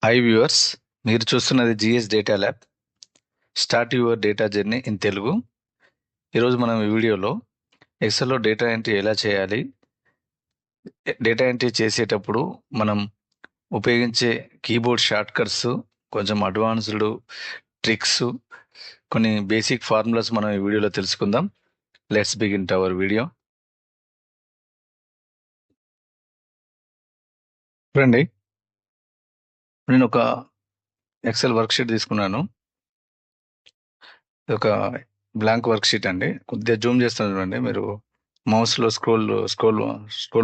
Hi viewers, మీరు చూస్తున్నది GS data lab. Start your data journey in Telugu. ఈరోజు మనం ఈ వీడియోలో ఎక్సెల్లో డేటా ఎంట్రీ ఎలా చేయాలి, డేటా ఎంట్రీ చేసేటప్పుడు మనం ఉపయోగించే కీబోర్డ్ షార్ట్ కట్స్, కొంచెం అడ్వాన్స్డ్ ట్రిక్స్, కొన్ని బేసిక్ ఫార్ములాస్ మనం ఈ వీడియోలో తెలుసుకుందాం. Let's begin our video. చూడండి, నేను ఒక ఎక్సెల్ వర్క్ షీట్ తీసుకున్నాను. ఇది ఒక బ్లాంక్ వర్క్ షీట్ అండి. కొద్దిగా జూమ్ చేస్తాను చూడండి. మీరు మౌస్లో స్క్రోల్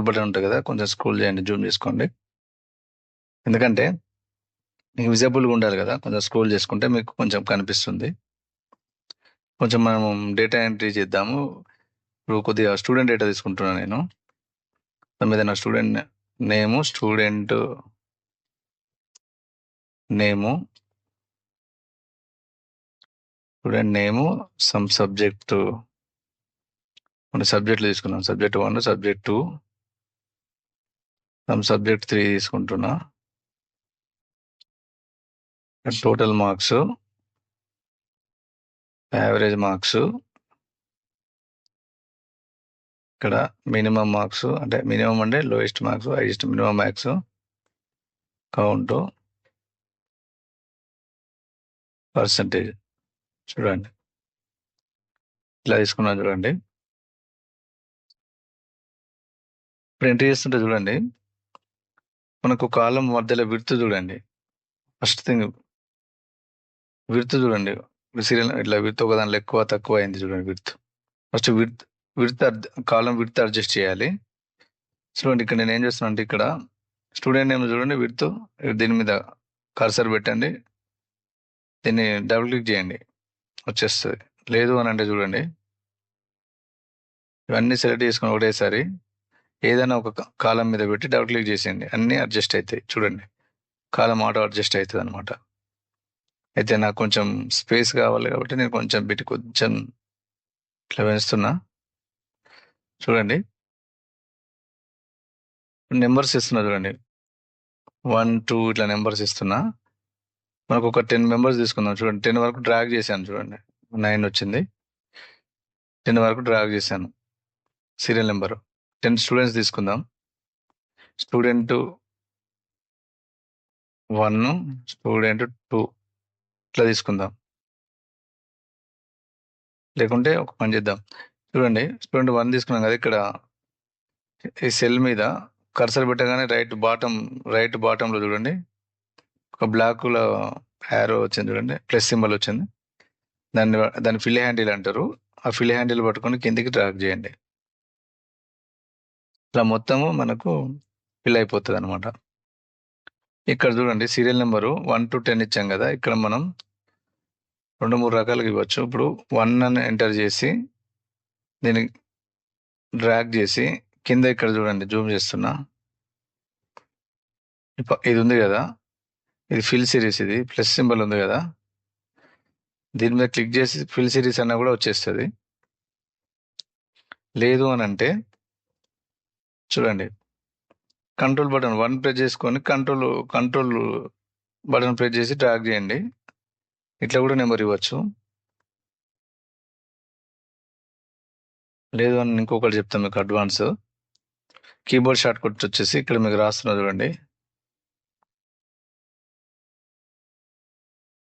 బటన్ ఉంటుంది కదా, కొంచెం స్క్రోల్ చేయండి, జూమ్ చేసుకోండి. ఎందుకంటే మీకు విజిబుల్గా ఉండాలి కదా, కొంచెం స్క్రోల్ చేసుకుంటే మీకు కొంచెం కనిపిస్తుంది. కొంచెం మనం డేటా ఎంట్రీ చేద్దాము. ఇప్పుడు కొద్దిగా స్టూడెంట్ డేటా తీసుకుంటున్నాను నేను. దాని మీద నా స్టూడెంట్ నేము, స్టూడెంట్ నేము, సమ్ సబ్జెక్టు, కొన్ని సబ్జెక్టులు తీసుకున్నాను. సబ్జెక్ట్ 1, సబ్జెక్ట్ 2, సమ్ సబ్జెక్ట్ 3 తీసుకుంటున్నా. టోటల్ మార్క్స్, యావరేజ్ మార్క్స్, ఇక్కడ మినిమం మార్క్స్, అంటే మినిమం అంటే lowest marks, highest minimum marks, count, percentage. చూడండి, ఇట్లా తీసుకున్నాను చూడండి. ఇప్పుడు ఎంట్రీ చేస్తుంటే చూడండి, మనకు కాలం మధ్యలో విడ్త్ చూడండి. ఫస్ట్ థింగ్ విడ్త్ చూడండి. సీరియల్ ఇట్లా విడ్త్ ఒక దాంట్లో ఎక్కువ తక్కువ అయింది చూడండి. ఫస్ట్ విడ్త్ కాలం విడ్త్ అడ్జస్ట్ చేయాలి. చూడండి, ఇక్కడ నేను ఏం చేస్తున్నా అంటే, ఇక్కడ స్టూడెంట్ నేమ్ చూడండి, విడ్త్, దీని మీద కర్సర్ పెట్టండి, దీన్ని డబుల్ క్లిక్ చేయండి, వచ్చేస్తుంది. లేదు అని అంటే చూడండి, ఇవన్నీ సెలెక్ట్ చేసుకుని ఒకటేసారి ఏదైనా ఒక కాలం మీద పెట్టి డబుల్ క్లిక్ చేసేయండి, అన్నీ అడ్జస్ట్ అవుతాయి. చూడండి, కాలం ఆటో అడ్జస్ట్ అవుతుంది అనమాట. అయితే నాకు కొంచెం స్పేస్ కావాలి కాబట్టి నేను కొంచెం ఇట్లా పెంచుతున్నా. చూడండి, నెంబర్స్ ఇస్తున్నా చూడండి, 1, 2 ఇట్లా నెంబర్స్ ఇస్తున్నా. మనకు ఒక 10 మెంబర్స్ తీసుకుందాం. చూడండి, 10 వరకు డ్రాగ్ చేశాను. చూడండి, 9 వచ్చింది. 10 వరకు డ్రాగ్ చేశాను. సీరియల్ నెంబర్ 10 స్టూడెంట్స్ తీసుకుందాం. స్టూడెంట్ 1, స్టూడెంట్ 2 ఇట్లా తీసుకుందాం. లేకుంటే ఒక పని చేద్దాం. చూడండి, స్టూడెంట్ 1 తీసుకున్నాం కదా, ఇక్కడ ఈ సెల్ మీద కర్సర్ పెట్టగానే రైట్ బాటంలో చూడండి, ఒక బ్లాక్లో యారో వచ్చింది చూడండి, ప్లస్ సింబల్ వచ్చింది. దాన్ని ఫిల్ హ్యాండిల్ అంటారు. ఆ ఫిల్ హ్యాండిల్ పట్టుకొని కిందికి డ్రాగ్ చేయండి. ఇలా మొత్తము మనకు ఫిల్ అయిపోతుంది అనమాట. ఇక్కడ చూడండి, సీరియల్ నెంబరు 1 to 10 ఇచ్చాం కదా, ఇక్కడ మనం 2-3 రకాలుగా ఇవ్వచ్చు. ఇప్పుడు 1 అని ఎంటర్ చేసి దీన్ని డ్రాగ్ చేసి కింద ఇక్కడ చూడండి, జూమ్ చేస్తున్నా, ఇది ఉంది కదా, ఇది ఫిల్ సిరీస్, ఇది ప్లస్ సింబల్ ఉంది కదా, దీని మీద క్లిక్ చేసి ఫిల్ సిరీస్ అన్న కూడా వచ్చేస్తుంది. లేదు అని అంటే చూడండి, కంట్రోల్ బటన్ 1 ప్రెస్ చేసుకొని కంట్రోల్ బటన్ ప్రెస్ చేసి డ్రాగ్ చేయండి. ఇట్లా కూడా నెంబర్ ఇవ్వచ్చు. లేదు అని ఇంకొకటి చెప్తాను మీకు అడ్వాన్స్. కీబోర్డ్ షార్ట్ కట్ వచ్చేసి ఇక్కడ మీకు రాస్తున్నా చూడండి,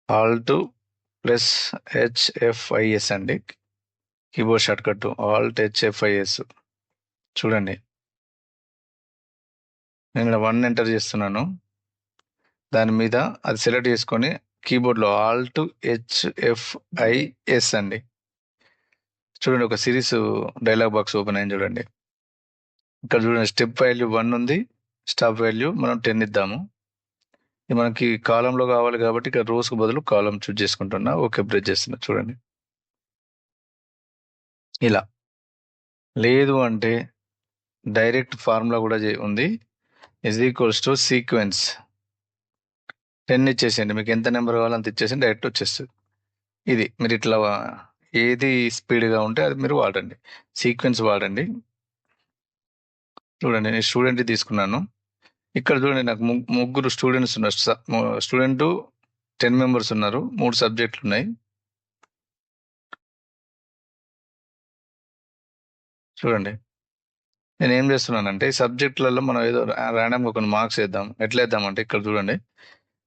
ఆల్ట్ ప్లస్ HFIS అండి. Keyboard short cut Alt HFIS. చూడండి, నేను ఇక్కడ 1 ఎంటర్ చేస్తున్నాను. దాని మీద అది సెలెక్ట్ చేసుకొని కీబోర్డ్లో ఆల్ట్ HFIS అండి. చూడండి, ఒక సిరీస్ డైలాగ్ బాక్స్ ఓపెన్ అయింది చూడండి. ఇక్కడ చూడండి, స్టెప్ వాల్యూ 1 ఉంది, స్టాప్ వాల్యూ మనం 10 ఇద్దాము. ఇది మనకి కాలంలో కావాలి కాబట్టి ఇక్కడ రోస్కు బదులు కాలం చూజ్ చేసుకుంటున్నా, ఓకే ప్రెస్ చేస్తున్నా. చూడండి, ఇలా. లేదు అంటే డైరెక్ట్ ఫార్ములా కూడా ఉంది, = సీక్వెన్స్ 10 ఇచ్చేసేయండి. మీకు ఎంత నెంబర్ కావాలో అంత ఇచ్చేసి డైరెక్ట్ వచ్చేస్తుంది. ఇది మీరు ఇట్లా ఏది స్పీడ్గా ఉంటే అది మీరు వాడండి, సీక్వెన్స్ వాడండి. చూడండి, నేను స్టూడెంట్ తీసుకున్నాను. ఇక్కడ చూడండి, నాకు ముగ్గురు స్టూడెంట్స్ ఉన్నారు. స్టూడెంట్ 10 మెంబర్స్ ఉన్నారు. 3 సబ్జెక్టులు ఉన్నాయి. చూడండి, నేను ఏం చేస్తున్నానంటే ఈ సబ్జెక్టులలో మనం ఏదో ర్యాండమ్గా కొన్ని మార్క్స్ వేద్దాం. ఎట్లా వేద్దాం అంటే ఇక్కడ చూడండి,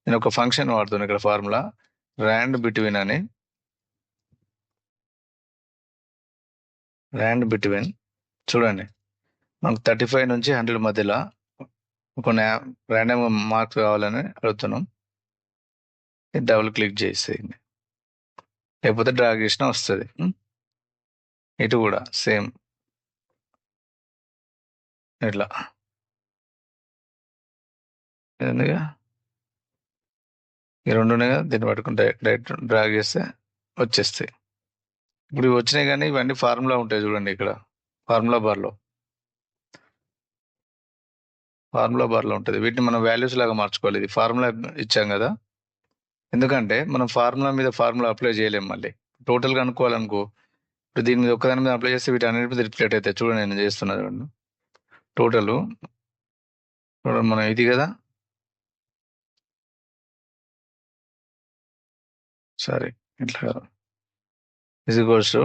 నేను ఒక ఫంక్షన్ వాడుతున్నాను ఇక్కడ, ఫార్ములా ర్యాండ్ బిట్వీన్ అని. ర్యాండ్ బిట్వీన్ చూడండి, మనకు 35 నుంచి 100 మధ్యలో కొన్ని ర్యాండమ్ మార్క్స్ కావాలని అడుగుతున్నాం. ఇది డబుల్ క్లిక్ చేసేయండి, లేకపోతే డ్రాగ్ చేసినా వస్తుంది. ఇటు కూడా సేమ్ ఇట్లా ఎందుగా ఈ రెండు ఉన్నాయి కదా, దీన్ని పట్టుకుని డైరెక్ట్ డ్రాగ్ చేస్తే వచ్చేస్తాయి. ఇప్పుడు ఇవి వచ్చినాయి, కానీ ఇవన్నీ ఫార్ములా ఉంటాయి చూడండి. ఇక్కడ ఫార్ములా బార్లో ఉంటుంది. వీటిని మనం వాల్యూస్ లాగా మార్చుకోవాలి. ఇది ఫార్ములా ఇచ్చాం కదా, ఎందుకంటే మనం ఫార్ములా మీద ఫార్ములా అప్లై చేయలేం. మళ్ళీ టోటల్గా అనుకోవాలనుకో, ఇప్పుడు దీని మీద ఒక్కదాని మీద అప్లై చేస్తే వీటి అన్నిటి మీద రిఫ్లెక్ట్ అవుతాయి. చూడండి, నేను చేస్తున్నా చూడండి. టోటల్ చూడండి, మనం ఇది కదా, సరే ఇట్లా ఇజ్ ఈక్వల్స్ టు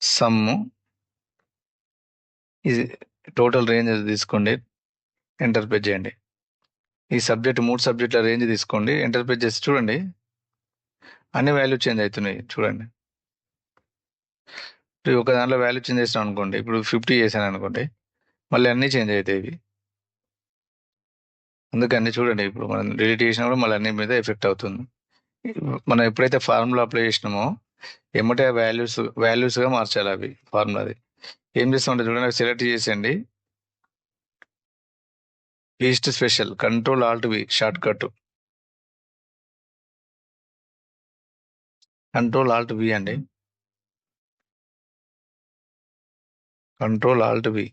సమ్, ఇది టోటల్ రేంజ్ తీసుకోండి, ఎంటర్ పేజ్ చేయండి. ఈ సబ్జెక్ట్ 3 సబ్జెక్టుల రేంజ్ తీసుకోండి, ఎంటర్ పేజ్ చేసి చూడండి, అన్ని వాల్యూ చేంజ్ అవుతున్నాయి. చూడండి, ఇప్పుడు ఒక దాంట్లో వాల్యూ చేంజ్ చేసినాం అనుకోండి, ఇప్పుడు 50 చేశాను అనుకోండి, మళ్ళీ అన్నీ చేంజ్ అవుతాయి ఇవి. అందుకని చూడండి, ఇప్పుడు మనం డిలీట్ చేసినప్పుడు మళ్ళీ అన్ని మీద ఎఫెక్ట్ అవుతుంది. మనం ఎప్పుడైతే ఫార్ములా అప్లై చేసినామో ఎమ్మటే వాల్యూస్గా మార్చాలి అవి. ఫార్ములాది ఏం చేస్తామంటే చూడండి, సెలెక్ట్ చేసేయండి, least special, control alt V shortcut, control alt V అండి, control alt V,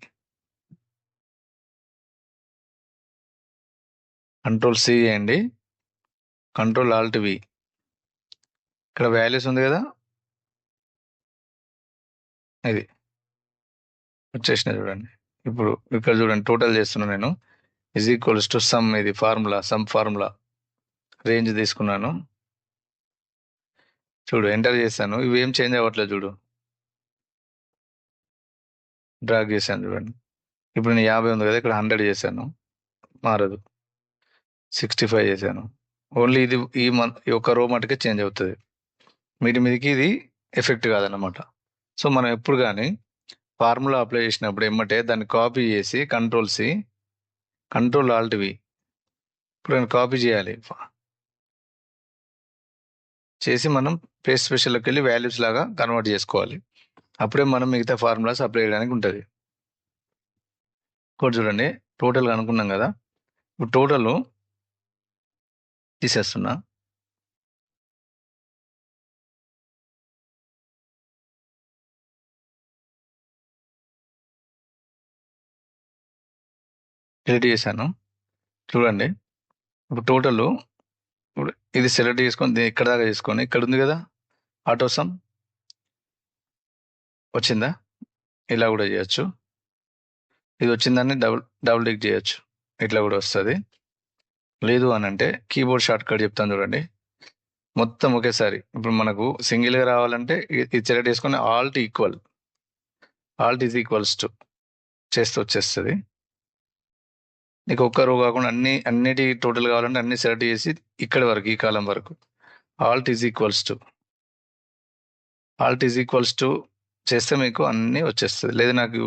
control C చేయండి, కంట్రోల్ ఆల్ట్ వి. ఇక్కడ వాల్యూస్ ఉంది కదా, ఇది వచ్చేసినాయి చూడండి. ఇప్పుడు ఇక్కడ చూడండి, టోటల్ చేస్తున్నాను నేను. ఇజ్ ఈక్వల్స్ టు సమ్, ఇది ఫార్ములా, సమ్ ఫార్ములా రేంజ్ తీసుకున్నాను. చూడు, ఎంటర్ చేశాను, ఇవి ఏం చేంజ్ అవ్వట్లేదు. చూడు, డ్రాగ్ చేశాను చూడండి. ఇప్పుడు నేను 50 ఉంది కదా, ఇక్కడ 100 చేశాను, మారదు. 65 చేశాను, ఓన్లీ ఇది ఈ ఒక రో మటుకే చేంజ్ అవుతుంది. మీదికి ఇది ఎఫెక్ట్ కాదన్నమాట. సో మనం ఎప్పుడు కానీ ఫార్ములా అప్లై చేసినప్పుడు ఏమంటే దాన్ని కాపీ చేసి control C, control alt V, ఇప్పుడు నేను కాపీ చేయాలి, చేసి మనం పేస్ట్ స్పెషల్లోకి వెళ్ళి వాల్యూస్ లాగా కన్వర్ట్ చేసుకోవాలి. అప్పుడే మనం మిగతా ఫార్ములాస్ అప్లై చేయడానికి ఉంటుంది. ఇక్కడ చూడండి, టోటల్గా అనుకున్నాం కదా, ఇప్పుడు టోటల్ తీసేస్తున్నా. డిలీట్ చేశాను. చూడండి, ఇప్పుడు టోటల్, ఇప్పుడు ఇది సెలెక్ట్ చేసుకొని ఇక్కడ దాకా చేసుకొని, ఇక్కడ ఉంది కదా ఆటో సమ్, వచ్చిందా? ఇలా కూడా చేయొచ్చు. ఇది వచ్చిందని డబుల్ క్లిక్ చేయొచ్చు, ఇట్లా కూడా వస్తుంది. లేదు అని అంటే కీబోర్డ్ షార్ట్ కట్ చెప్తాను చూడండి, మొత్తం ఒకేసారి. ఇప్పుడు మనకు సింగిల్గా రావాలంటే ఇది సెలెక్ట్ చేసుకొని ఆల్ట్ ఈజ్ ఈక్వల్స్ టు చేస్తే వచ్చేస్తుంది. నీకు ఒక్క రో కాకుండా అన్నిటి టోటల్ కావాలంటే అన్ని సెలెక్ట్ చేసి ఇక్కడి వరకు, ఈ కాలం వరకు ఆల్ట్ ఈజ్ ఈక్వల్స్ టు చేస్తే మీకు అన్నీ వచ్చేస్తుంది. లేదు నాకు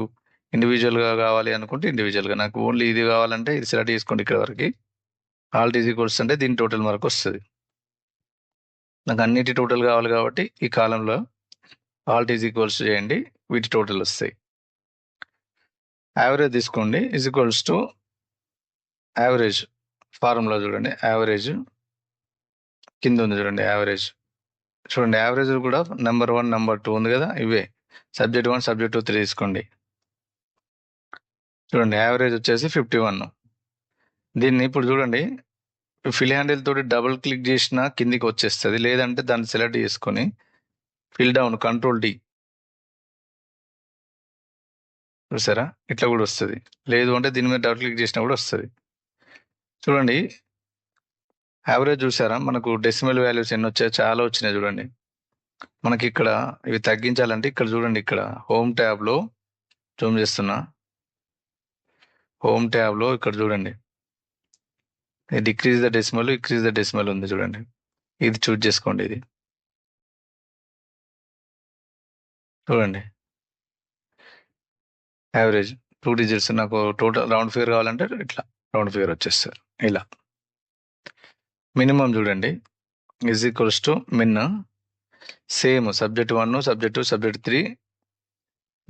ఇండివిజువల్గా కావాలి అనుకుంటే ఇండివిజువల్గా, నాకు ఓన్లీ ఇది కావాలంటే ఇది సెలెక్ట్ చేసుకోండి ఇక్కడ వరకు, ఆల్ట్ ఈజ్ ఈక్వల్స్ అంటే దీని టోటల్ వరకు వస్తుంది. నాకు అన్నిటి టోటల్ కావాలి కాబట్టి ఈ కాలంలో ఆల్ట్ ఈజ్ ఈక్వల్స్ చేయండి, వీటి టోటల్ వస్తాయి. యావరేజ్ తీసుకోండి, is equals to average, formula చూడండి, యావరేజ్ కింద ఉంది చూడండి, యావరేజ్. చూడండి, యావరేజ్ కూడా నెంబర్ 1 నెంబర్ 2 ఉంది కదా, ఇవే సబ్జెక్ట్ 1 సబ్జెక్ట్ 2 3 తీసుకోండి. చూడండి, యావరేజ్ వచ్చేసి 51. దీన్ని ఇప్పుడు చూడండి, ఫిల్ హ్యాండిల్ తోటి డబుల్ క్లిక్ చేసినా కిందికి వచ్చేస్తుంది. లేదంటే దాన్ని సెలెక్ట్ చేసుకొని ఫిల్ డౌన్, కంట్రోల్ డి, చూసారా? ఇట్లా కూడా వస్తుంది. లేదు అంటే దీని మీద డబుల్ క్లిక్ చేసినా కూడా వస్తుంది. చూడండి, యావరేజ్ చూసారా? మనకు డెసిమల్ వాల్యూస్ ఎన్ని వచ్చాయో, చాలా వచ్చినాయి చూడండి. మనకి ఇక్కడ ఇవి తగ్గించాలంటే ఇక్కడ చూడండి, ఇక్కడ హోమ్ ట్యాబ్లో జూమ్ చేస్తున్నా. హోమ్ ట్యాబ్లో ఇక్కడ చూడండి, decrease the decimal, increase the decimal ఉంది చూడండి. ఇది చూజ్ చేసుకోండి. ఇది చూడండి, యావరేజ్ 2 డిజిట్స్. నాకు టోటల్ రౌండ్ ఫిగర్ కావాలంటే ఇట్లా రౌండ్ ఫిగర్ వచ్చేస్తారు. ఇలా మినిమం చూడండి, is equals to min. Same subject 1, subject 2, subject 3,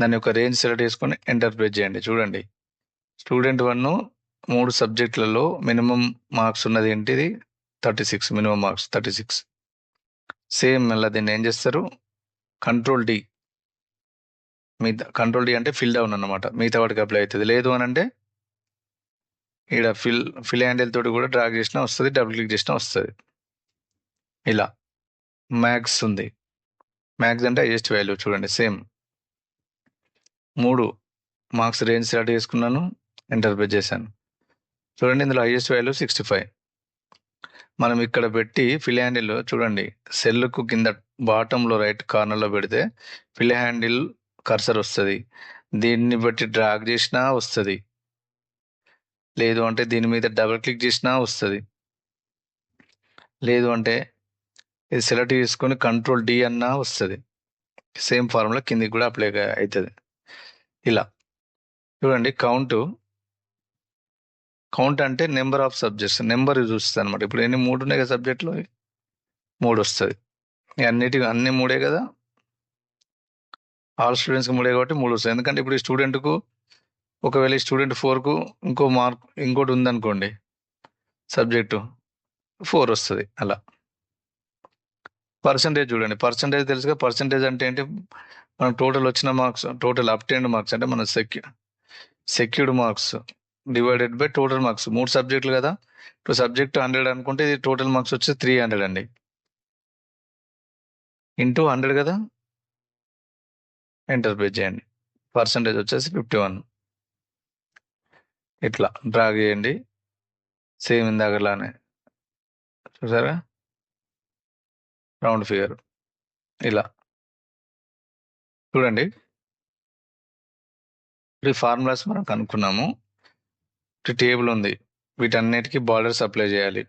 దాని యొక్క రేంజ్ సెలెక్ట్ చేసుకొని ఎంటర్ ప్రెస్ చేయండి. చూడండి, స్టూడెంట్ 1 3 సబ్జెక్టులలో మినిమం మార్క్స్ ఉన్నది ఏంటిది? 36. Minimum marks 36. సేమ్ మళ్ళీ దీన్ని ఏం చేస్తారు? Control D. మిగతా కంట్రోల్ డి అంటే ఫిల్ డౌన్ అన్నమాట. మిగతా వాటికి అప్లై అవుతుంది. లేదు అని అంటే ఇక్కడ ఫిల్ హ్యాండిల్ తోటి కూడా డ్రాగ్ చేసినా వస్తుంది, డబుల్ క్లిక్ చేసినా వస్తుంది. ఇలా మ్యాక్స్ ఉంది. మ్యాక్స్ అంటే హైయెస్ట్ వాల్యూ. చూడండి, సేమ్ 3 మార్క్స్ రేంజ్ సెలెక్ట్ చేసుకున్నాను, ఎంటర్ ప్రెస్ చేశాను. చూడండి, ఇందులో హైయెస్ట్ వాల్యూ 65. మనం ఇక్కడ పెట్టి ఫిల్ హ్యాండిల్ చూడండి, సెల్కు కింద బాటంలో రైట్ కార్నర్లో పెడితే ఫిల్ హ్యాండిల్ కర్సర్ వస్తుంది. దీన్ని బట్టి డ్రాగ్ చేసినా వస్తుంది, లేదు అంటే దీని మీద డబుల్ క్లిక్ చేసినా వస్తుంది, లేదు అంటే ఇది సెలెక్ట్ చేసుకొని కంట్రోల్ డి అన్నా వస్తుంది. సేమ్ ఫార్ములా కిందికి కూడా అప్లై అవుతుంది. ఇలా చూడండి, కౌంట్ అంటే నెంబర్ ఆఫ్ సబ్జెక్ట్స్, నెంబర్ చూస్తుంది అనమాట. ఇప్పుడు ఎన్ని 3 ఉన్నాయి కదా సబ్జెక్టులు, 3 వస్తుంది. అన్ని 3 కదా, ఆల్ స్టూడెంట్స్కి 3 కాబట్టి 3 వస్తుంది. ఎందుకంటే ఇప్పుడు ఈ స్టూడెంట్కు, ఒకవేళ ఈ స్టూడెంట్ 4కు ఇంకోటి ఉందనుకోండి, సబ్జెక్టు 4 వస్తుంది. అలా పర్సంటేజ్ చూడండి, పర్సంటేజ్ తెలుసుగా. పర్సంటేజ్ అంటే ఏంటి? మనకు టోటల్ వచ్చిన మార్క్స్, టోటల్ అప్టైన్డ్ మార్క్స్ అంటే మన secured marks divided by total marks. 3 సబ్జెక్టులు కదా, ఇప్పుడు సబ్జెక్ట్ 100 అనుకుంటే ఇది టోటల్ మార్క్స్ వచ్చి 300 అండి, ఇంటూ 100 కదా, ఎంటర్ ప్రెస్ చేయండి. పర్సంటేజ్ వచ్చేసి 51. ఇట్లా డ్రాగ్ చేయండి, సేమ్ ఇందాకలానే. చూసారా? రౌండ్ ఫిగర్ ఇలా చూడండి. ఇప్పుడు ఈ ఫార్ములాస్ మనం కనుక్కున్నాము. టేబుల్ ఉంది, వీటన్నిటికీ బార్డర్స్ అప్లై చేయాలి.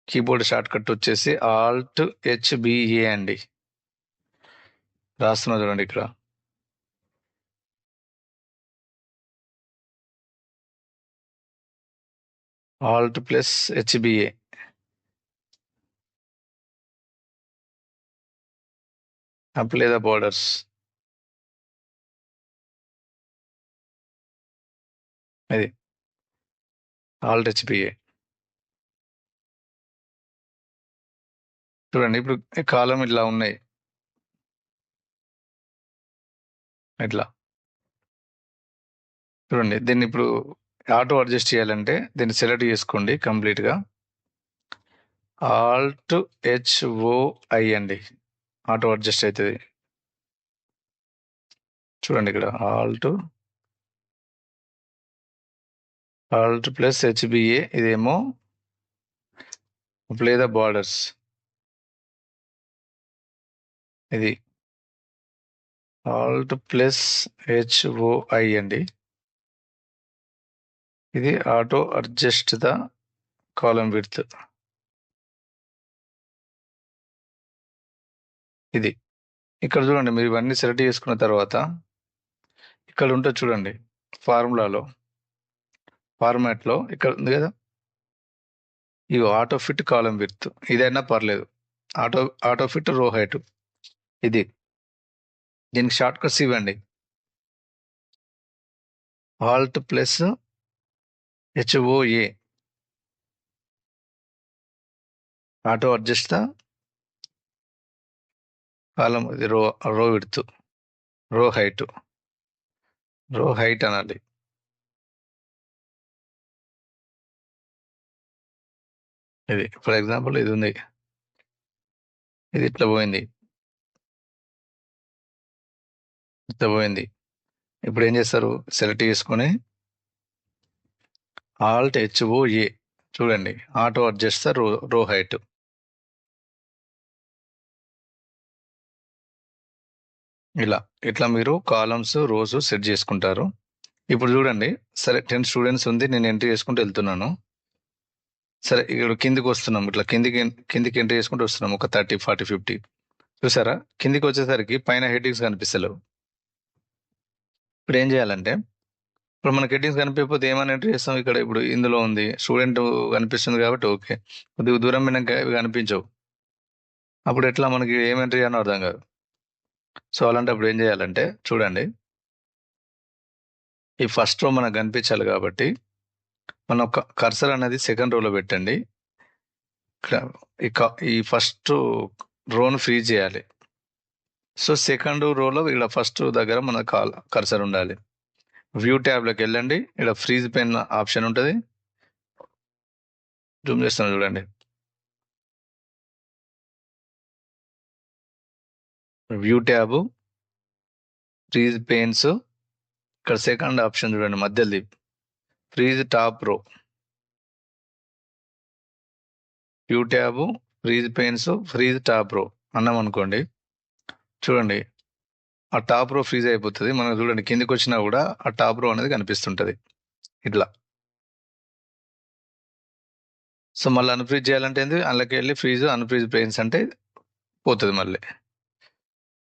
కీబోర్డ్ షార్ట్ కట్ వచ్చేసి Alt+H+B+A అండి. రాస్తున్నా చూడండి, ఇక్కడ Alt+H+B+A. Apply the borders. ఇది Alt+H+B+A. చూడండి, ఇప్పుడు కాలం ఇట్లా ఉన్నాయి, ఇట్లా చూడండి. దీన్ని ఇప్పుడు ఆటో అడ్జస్ట్ చేయాలంటే దీన్ని సెలెక్ట్ చేసుకోండి కంప్లీట్గా. Alt+H+O+I అండి, ఆటో అడ్జస్ట్ అవుతుంది. చూడండి, ఇక్కడ Alt+H+B+A. ఇదేమో అప్లై ద బార్డర్స్. ఇది Alt+H+O+I అండి. ఇది auto adjust the column width. ఇది ఇక్కడ చూడండి, మీరు ఇవన్నీ సెలెక్ట్ చేసుకున్న తర్వాత ఇక్కడ ఉంటుంది చూడండి, ఫార్మాట్లో ఇక్కడ ఉంది కదా, ఇవి ఆటో ఫిట్ కాలం విడ్త్. ఇదైనా పర్లేదు, ఆటో ఫిట్ రో హైట్. ఇది దీనికి షార్ట్ కట్స్ ఇవ్వండి, Alt+HOA, ఆటో అడ్జస్ట్ ద కాలం. ఇది రో విడ్త్, రో హైట్ అనాలి. ఇది ఫర్ ఎగ్జాంపుల్ ఇది ఉంది, ఇది ఇట్లా పోయింది. ఇప్పుడు ఏం చేస్తారు, సెలెక్ట్ చేసుకొని ఆల్ట్ HOA చూడండి, ఆటో అడ్జస్ట్ రో హైట్. ఇట్లా మీరు కాలమ్స్ రోస్ సెట్ చేసుకుంటారు. ఇప్పుడు చూడండి, సరే 10 స్టూడెంట్స్ ఉంది, నేను ఎంట్రీ చేసుకుంటూ వెళ్తున్నాను. సరే ఇక్కడ కిందికి వస్తున్నాం, ఇట్లా కిందికి ఎంట్రీ చేసుకుంటూ వస్తున్నాం, ఒక 30, 40, 50. చూసారా, కిందికి వచ్చేసరికి పైన హెడ్డింగ్స్ కనిపిస్తలేవు. ఇప్పుడు ఏం చేయాలంటే, ఇప్పుడు మనకి హెడ్డింగ్స్ కనిపించకపోతే ఏమైనా ఎంట్రీ చేస్తాం, ఇక్కడ ఇప్పుడు ఇందులో ఉంది స్టూడెంట్ కనిపిస్తుంది కాబట్టి ఓకే, కొద్దిగా దూరం పోయినాక ఇవి కనిపించవు. అప్పుడు ఎట్లా మనకి ఏం ఎంట్రీ అని అర్థం కాదు. సో అలాంటప్పుడు ఏం చేయాలంటే చూడండి, ఈ ఫస్ట్ రో మనకు కనిపించాలి కాబట్టి మనం ఒక కర్సర్ అనేది సెకండ్ రోలో పెట్టండి. ఈ ఫస్ట్ రోను ఫ్రీజ్ చేయాలి. సో సెకండ్ రోలో ఇక్కడ ఫస్ట్ దగ్గర మన కర్సర్ ఉండాలి. వ్యూ ట్యాబ్లోకి వెళ్ళండి, ఇక్కడ ఫ్రీజ్ పెన్ ఆప్షన్ ఉంటుంది. జూమ్ చేస్తాను చూడండి, వ్యూ ట్యాబ్, ఫ్రీజ్ పెయిన్స్, ఇక్కడ సెకండ్ ఆప్షన్ చూడండి మధ్యది, freeze top row. View tab, freeze panes, freeze top row అన్నాం అనుకోండి, చూడండి ఆ టాప్ రో ఫ్రీజ్ అయిపోతుంది. మనం చూడండి కిందికి వచ్చినా కూడా ఆ టాప్ రో అనేది కనిపిస్తుంటది ఇట్లా. సో మళ్ళీ అన్ఫ్రీజ్ చేయాలంటే ఏంది, అందులోకి వెళ్ళి ఫ్రీజ్ అన్ఫ్రీజ్ పెయిన్స్ అంటే పోతుంది మళ్ళీ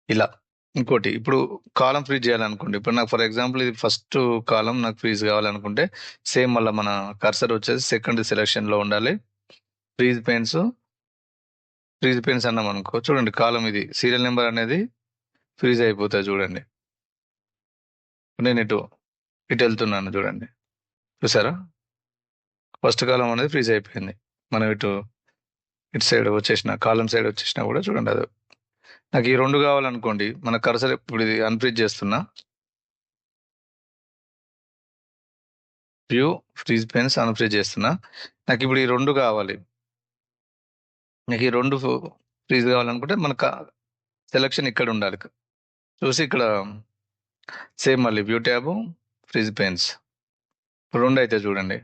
ఇలా. ఇంకోటి, ఇప్పుడు కాలం ఫ్రీజ్ చేయాలనుకోండి, ఇప్పుడు నాకు ఫర్ ఎగ్జాంపుల్ ఇది ఫస్ట్ కాలం నాకు ఫ్రీజ్ కావాలనుకుంటే సేమ్ మళ్ళీ మన కర్సర్ వచ్చేసి సెకండ్ సెలెక్షన్ లో ఉండాలి. ఫ్రీజ్ పెయిన్స్ అన్నాం అనుకో, చూడండి కాలం ఇది సీరియల్ నెంబర్ అనేది ఫ్రీజ్ అయిపోతుంది. చూడండి నేను ఇటు వెళ్తున్నాను, చూడండి చూసారా, ఫస్ట్ కాలం అనేది ఫ్రీజ్ అయిపోయింది. మనం ఇటు సైడ్ వచ్చేసిన, కాలం సైడ్ వచ్చేసినా కూడా చూడండి అది. నాకు ఈ రెండు కావాలనుకోండి, మన కర్సర్ ఇప్పుడు ఇది అన్ఫ్రీజ్ చేస్తున్నా, వ్యూ ఫ్రీజ్ పెన్స్ అన్ఫ్రీజ్ చేస్తున్నా, నాకు ఇప్పుడు ఈ రెండు కావాలి. నాకు ఈ రెండు ఫ్రీజ్ కావాలనుకుంటే మన సెలక్షన్ ఇక్కడ ఉండాలి. చూసి ఇక్కడ సేమ్ మళ్ళీ వ్యూ ట్యాబ్, ఫ్రీజ్ పెన్స్ రెండు అయితే చూడండి,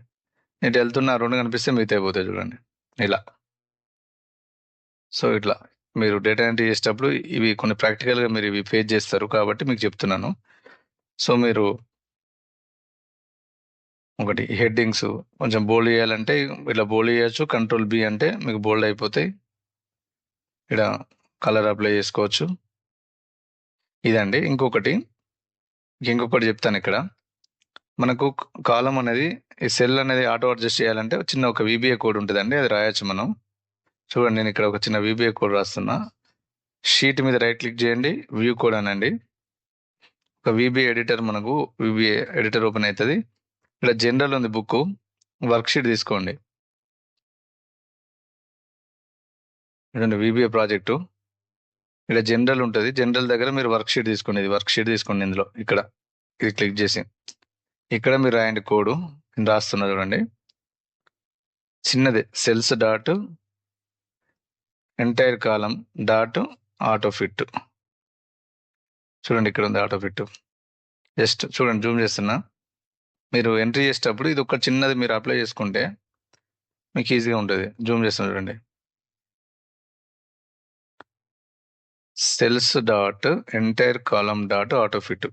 నేను వెళ్తున్నా రెండు కనిపిస్తే మిగతా అయిపోతాయి చూడండి ఇలా. సో ఇట్లా మీరు డేటా ఎంట్రీ చేసేటప్పుడు ఇవి కొన్ని ప్రాక్టికల్గా మీరు ఇవి ఫేస్ చేస్తారు కాబట్టి మీకు చెప్తున్నాను. సో మీరు ఒకటి హెడ్డింగ్స్ కొంచెం బోల్డ్ చేయాలంటే ఇట్లా బోల్డ్ చేయొచ్చు, Ctrl+B అంటే మీకు బోల్డ్ అయిపోతాయి. ఇక్కడ కలర్ అప్లై చేసుకోవచ్చు. ఇదండి. ఇంకొకటి చెప్తాను. ఇక్కడ మనకు కాలం అనేది, ఈ సెల్ అనేది ఆటో అడ్జస్ట్ చేయాలంటే చిన్న ఒక VBA కోడ్ ఉంటుందండి, అది రాయొచ్చు మనం. చూడండి నేను ఇక్కడ ఒక చిన్న VBA కోడ్ రాస్తున్నా. షీట్ మీద రైట్ క్లిక్ చేయండి, వ్యూ కోడ్ అనండి. ఒక VBA ఎడిటర్, మనకు VBA ఎడిటర్ ఓపెన్ అవుతుంది. ఇక్కడ జనరల్ ఉంది బుక్, వర్క్ షీట్ తీసుకోండి. చూడండి VBA ప్రాజెక్టు, ఇక్కడ జనరల్ ఉంటుంది, జనరల్ దగ్గర మీరు వర్క్ షీట్ తీసుకోండి. ఇది వర్క్ షీట్ తీసుకోండి. ఇందులో ఇక్కడ ఇది క్లిక్ చేసి ఇక్కడ మీరు రాయండి కోడ్. నేను రాస్తున్నా చూడండి, చిన్నది సెల్స్ డాట్ ఎంటైర్ కాలం డాట్ ఆటో ఫిట్. చూడండి ఇక్కడ ఉంది ఆటో ఫిట్. జస్ట్ చూడండి, జూమ్ చేస్తున్నా. మీరు ఎంట్రీ చేసేటప్పుడు ఇది ఒక చిన్నది మీరు అప్లై చేసుకుంటే మీకు ఈజీగా ఉంటుంది. జూమ్ చేస్తున్నా చూడండి, సెల్స్ డాట్ ఎంటైర్ కాలం డాట్ ఆటో ఫిట్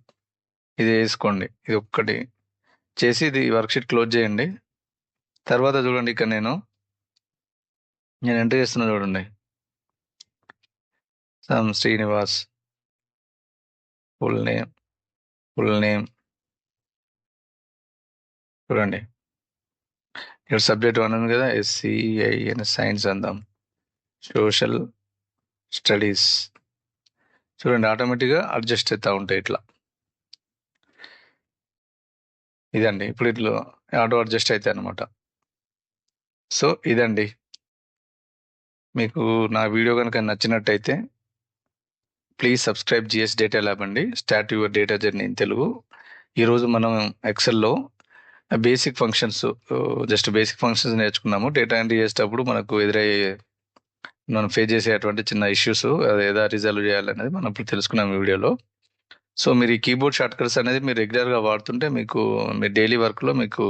ఇది వేసుకోండి. ఇది ఒక్కటి చేసి ఇది వర్క్షీట్ క్లోజ్ చేయండి. తర్వాత చూడండి ఇక్కడ నేను ఎంట్రీ చేస్తున్నా చూడండి, సమ్ శ్రీనివాస్ ఫుల్ నేమ్ చూడండి. ఇక్కడ సబ్జెక్ట్ 1 ఉంది కదా, SCIN సైన్స్ అందాం, సోషల్ స్టడీస్. చూడండి ఆటోమేటిక్గా అడ్జస్ట్ అవుతూ ఉంటాయి ఇట్లా. ఇదండి, ఇప్పుడు ఇట్లా ఆటో అడ్జస్ట్ అవుతాయి అనమాట. సో ఇదండి, మీకు నా వీడియో కనుక నచ్చినట్టయితే please subscribe GS data lab అండి, start your data journey in Telugu. ఈరోజు మనం ఎక్సెల్లో basic functions, just basic functions నేర్చుకున్నాము. డేటా ఎంట్రీ చేసేటప్పుడు మనకు ఎదురయ్యే, మనం ఫేస్ చేసేటువంటి చిన్న ఇష్యూస్ అది ఎలా రిజాల్వ్ చేయాలనేది మనం ఇప్పుడు తెలుసుకున్నాం ఈ వీడియోలో. సో మీరు ఈ కీబోర్డ్ షార్ట్ కట్స్ అనేది మీరు రెగ్యులర్గా వాడుతుంటే మీకు మీ డైలీ వర్క్లో మీకు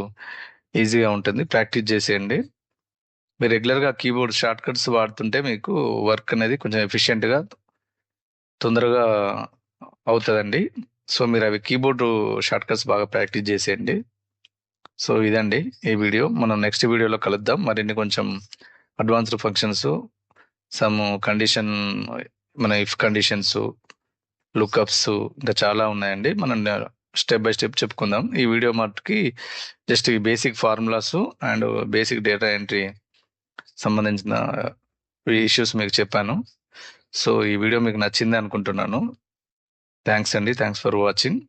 ఈజీగా ఉంటుంది. ప్రాక్టీస్ చేసేయండి. మీరు రెగ్యులర్గా కీబోర్డ్ షార్ట్ కట్స్ వాడుతుంటే మీకు వర్క్ అనేది కొంచెం ఎఫిషియెంట్గా తొందరగా అవుతుందండి. సో మీరు అవి కీబోర్డ్ షార్ట్ కట్స్ బాగా ప్రాక్టీస్ చేసేయండి. సో ఇదండి ఈ వీడియో. మనం నెక్స్ట్ వీడియోలో కలుద్దాం. మరిన్ని కొంచెం అడ్వాన్స్డ్ ఫంక్షన్స్, సమ్ కండిషన్, మన ఇఫ్ కండిషన్స్, లుకప్స్ ఇంకా చాలా ఉన్నాయండి. మనం స్టెప్ బై స్టెప్ చెప్పుకుందాం. ఈ వీడియో మటుకి జస్ట్ ఈ basic formulas and basic data entry సంబంధించిన ఇష్యూస్ మీకు చెప్పాను. సో ఈ వీడియో మీకు నచ్చింది అనుకుంటున్నాను. థ్యాంక్స్ అండి. Thanks for watching.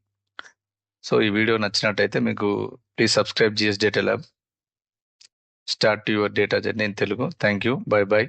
సో ఈ వీడియో నచ్చినట్టయితే మీకు please subscribe GS data lab. Start your data journey in Telugu. Thank you. Bye by.